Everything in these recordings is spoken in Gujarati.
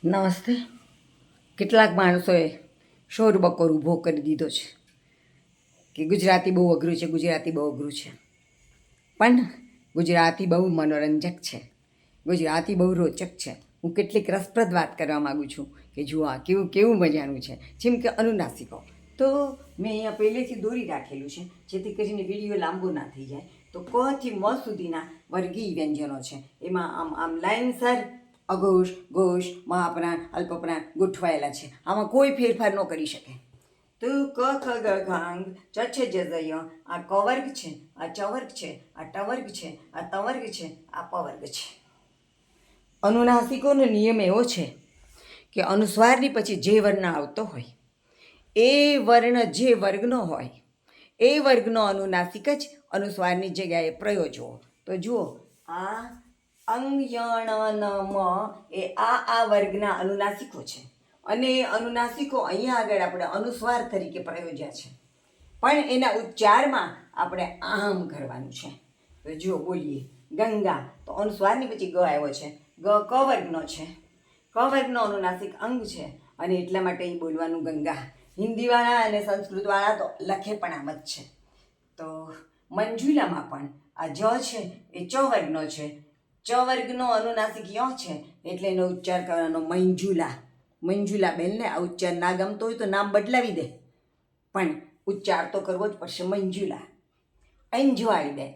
નમસ્તે. કેટલાક માણસોએ શોર બકોર ઊભો કરી દીધો છે કે ગુજરાતી બહુ અઘરું છે, ગુજરાતી બહુ અઘરું છે. પણ ગુજરાતી બહુ મનોરંજક છે, ગુજરાતી બહુ રોચક છે. હું કેટલીક રસપ્રદ વાત કરવા માગું છું કે જુઓ આ કેવું કેવું મજાનું છે. જેમ કે અનુનાસિકો તો મેં અહીંયા પહેલેથી દોરી રાખેલું છે જેથી કરીને વિડીયો લાંબો ના થઈ જાય. તો ક થી મ સુધીના વર્ગીય વ્યંજનો છે. એમાં આમ લાઇનસર અઘોષ, ઘોષ, મહાપ્રાણ, અલ્પપ્રાણ ગોઠવાયેલા છે. આમાં કોઈ ફેરફાર ન કરી શકે. તો ક ખ ગ ઘાંગ ચ છ જ ઝ આ ક વર્ગ છે, આ ચ વર્ગ છે, આ ટ વર્ગ છે, આ ત વર્ગ છે, આ પ વર્ગ છે. અનુનાસિકોનો નિયમ એવો છે કે અનુસ્વારની પછી જે વર્ણ આવતો હોય એ વર્ણ જે વર્ગનો હોય એ વર્ગનો અનુનાસિક જ અનુસ્વારની જગ્યાએ પ્રયોજવો. તો જુઓ આ અંગ યણ ન મ એ આ વર્ગના અનુનાસિકો છે અને એ અનુનાસિકો અહીંયા આગળ આપણે અનુસ્વાર તરીકે પ્રયોજ્યા છે. પણ એના ઉચ્ચારમાં આપણે આમ કરવાનું છે. તો જુઓ બોલીએ ગંગા, તો અનુસ્વારની પછી ગ આવ્યો છે. ગ ક વર્ગનો છે, ક વર્ગનો અનુનાસિક અંગ છે અને એટલા માટે એ બોલવાનું ગંગા. હિન્દીવાળા અને સંસ્કૃતવાળા તો લખે પણ આમ જ છે. તો મંજુલામાં પણ આ જ છે એ ચ વર્ગનો છે. ચ વર્ગનો અનુનાસિક ય છે એટલે એનો ઉચ્ચાર કરવાનો મંજુલા. મંજુલા બેનને આ ઉચ્ચાર ના ગમતો હોય તો નામ બદલાવી દે, પણ ઉચ્ચાર તો કરવો જ પડશે મંજુલા. અંજવાળી બેન,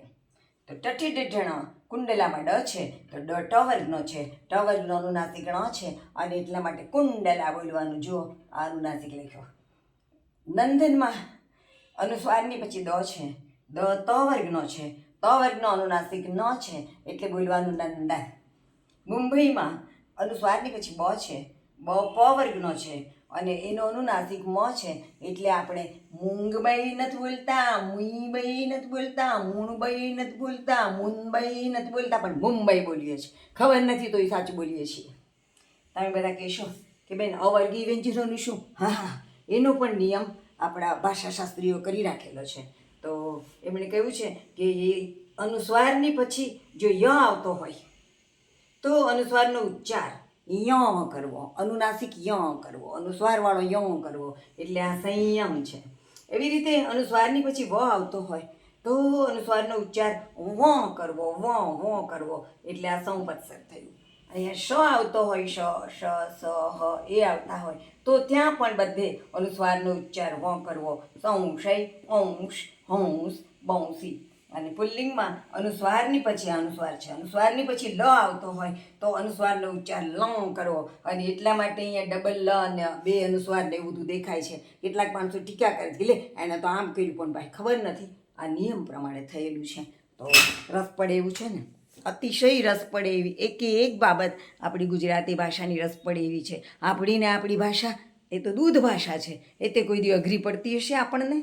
તો ટઠી ઢઢણ કુંડલામાં ડ છે તો ડ ટ વર્ગનો છે. ટ વર્ગનો અનુનાસિક ણ છે અને એટલા માટે કુંડલા બોલવાનું. જુઓ આ અનુનાસિક લખ્યો. નંદનમાં અનુસ્વારની પછી દ છે, દ ત વર્ગનો છે. ત વર્ગનો અનુનાસિક ન છે એટલે બોલવાનું નંદન. મુંબઈમાં અનુસ્વારની પછી બ છે, બ પ વર્ગનો છે અને એનો અનુનાસિક મ છે એટલે આપણે મુંગબઈ નથી બોલતા, મુઈબઈ નથી બોલતા, મૂણબઈ નથી બોલતા, મુંબઈ નથી બોલતા, પણ મુંબઈ બોલીએ છીએ. ખબર નથી તો એ સાચું બોલીએ છીએ. તમે બધા કહેશો કે બેન અવર્ગીય વ્યંજનોનું શું? હા હા, એનો પણ નિયમ આપણા ભાષાશાસ્ત્રીઓ કરી રાખેલો છે. તો એમણે કહ્યું છે કે એ અનુસ્વારની પછી જો ય આવતો હોય તો અનુસ્વારનો ઉચ્ચાર ય કરવો, અનુનાસિક ય કરવો, અનુસ્વારવાળો ય કરવો, એટલે આ સંયમ છે. એવી રીતે અનુસ્વારની પછી વ આવતો હોય તો અનુસ્વારનો ઉચ્ચાર કરવો, કરવો, એટલે આ સંપત્સર થયું. અહીંયા શ આવતો હોય, શ, સ, હ એ આવતા હોય તો ત્યાં પણ બધે અનુસ્વારનો ઉચ્ચાર કરવો. સંશય, અંશ, હંસ, બૌંસી. અને પુલ્લિંગમાં અનુસ્વારની પછી અનુસ્વાર છે, અનુસ્વારની પછી લ આવતો હોય તો અનુસ્વારનો ઉચ્ચાર લ કરવો. અને એટલા માટે અહીંયા ડબલ લ અને બે અનુસ્વાર ને એવું બધું દેખાય છે. કેટલાક માણસો ટીકા કરે કે લે એને તો આમ કર્યું, પણ ભાઈ ખબર નથી આ નિયમ પ્રમાણે થયેલું છે. તો રસ પડે એવું છે ને, અતિશય રસ પડે એવી એક બાબત આપણી ગુજરાતી ભાષાની રસ પડે એવી છે. આપણી ભાષા એ તો દૂધ ભાષા છે. એ તે કોઈ દી અઘરી પડતી હશે આપણને?